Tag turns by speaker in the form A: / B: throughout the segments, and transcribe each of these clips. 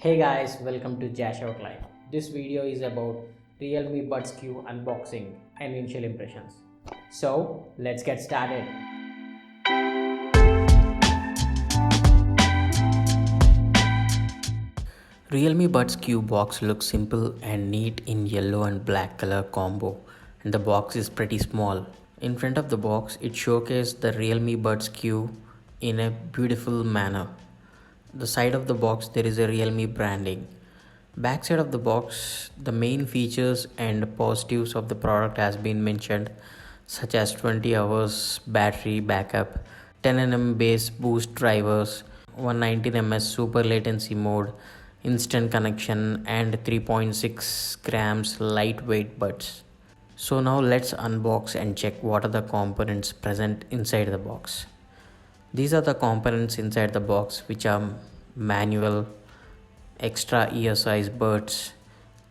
A: Hey guys, welcome to Jash Out Live. This video is about Realme Buds Q unboxing and initial impressions. So let's get started. Realme Buds Q box looks simple and neat in yellow and black color combo, and the box is pretty small. In front of the box, it showcases the Realme Buds Q in a beautiful manner. The side of the box there is a Realme branding. Backside of the box, the main features and positives of the product has been mentioned, such as 20 hours battery backup, 10 nm bass boost drivers, 119 ms super latency mode, instant connection, and 3.6 grams lightweight buds. So now let's unbox and check what are the components present inside the box. These are the components inside the box, which are manual, extra ear size buds,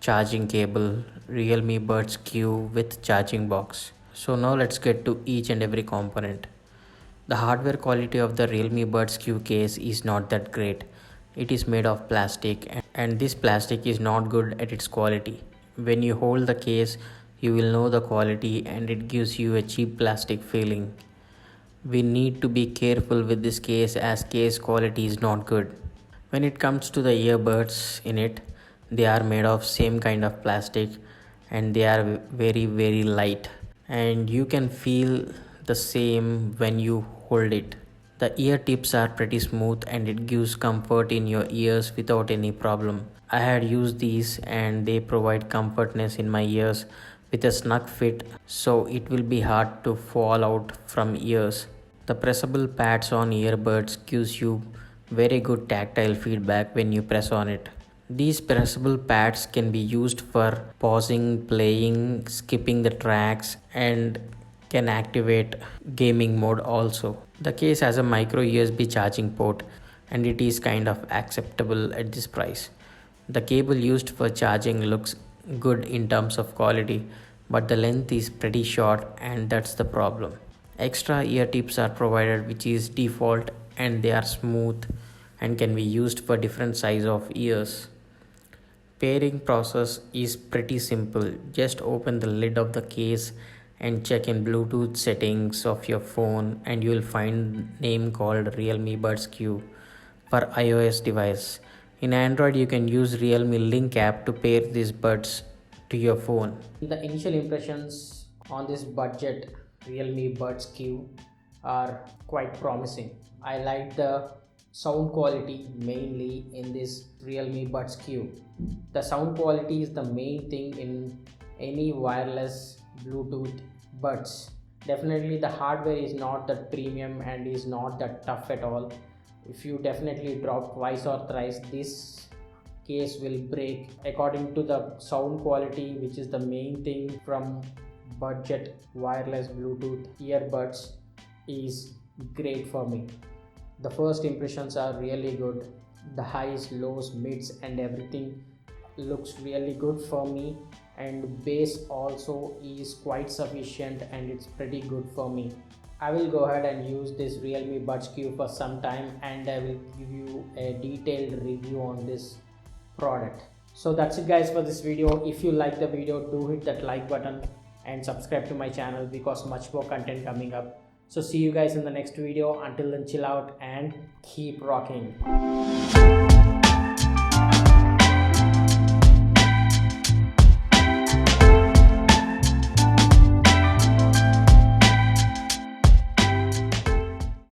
A: charging cable, Realme Buds Q with charging box. So now let's get to each and every component. The hardware quality of the Realme Buds Q case is not that great. It is made of plastic and this plastic is not good at its quality. When you hold the case, you will know the quality and it gives you a cheap plastic feeling. We need to be careful with this case as case quality is not good. When it comes to the earbuds in it, they are made of same kind of plastic and they are very light, and you can feel the same when you hold it. The ear tips are pretty smooth and it gives comfort in your ears without any problem. I had used these and they provide comfortness in my ears with a snug fit, so it will be hard to fall out from ears. The pressable pads on earbuds gives you very good tactile feedback when you press on it. These pressable pads can be used for pausing, playing, skipping the tracks, and can activate gaming mode also. The case has a micro USB charging port and it is kind of acceptable at this price. The cable used for charging looks good in terms of quality, but the length is pretty short and that's the problem. Extra ear tips are provided, which is default, and they are smooth and can be used for different size of ears. Pairing process is pretty simple. Just open the lid of the case and check in Bluetooth settings of your phone and you will find name called Realme Buds Q for iOS device. In Android, you can use Realme Link app to pair these buds to your phone. The initial impressions on this budget Realme Buds Q are quite promising. I like the sound quality mainly in this Realme Buds Q. The sound quality is the main thing in any wireless Bluetooth buds. Definitely the hardware is not that premium and is not that tough at all. If you definitely drop twice or thrice, this case will break. According to the sound quality, which is the main thing from budget wireless Bluetooth earbuds, is great for me. The first impressions are really good. The highs, lows, mids and everything looks really good for me, and bass also is quite sufficient and it's pretty good for me. I will go ahead and use this Realme Buds Q for some time and I will give you a detailed review on this product. So that's it guys for this video. If you like the video, do hit that like button and subscribe to my channel because much more content coming up. So see you guys in the next video. Until then, chill out and keep rocking.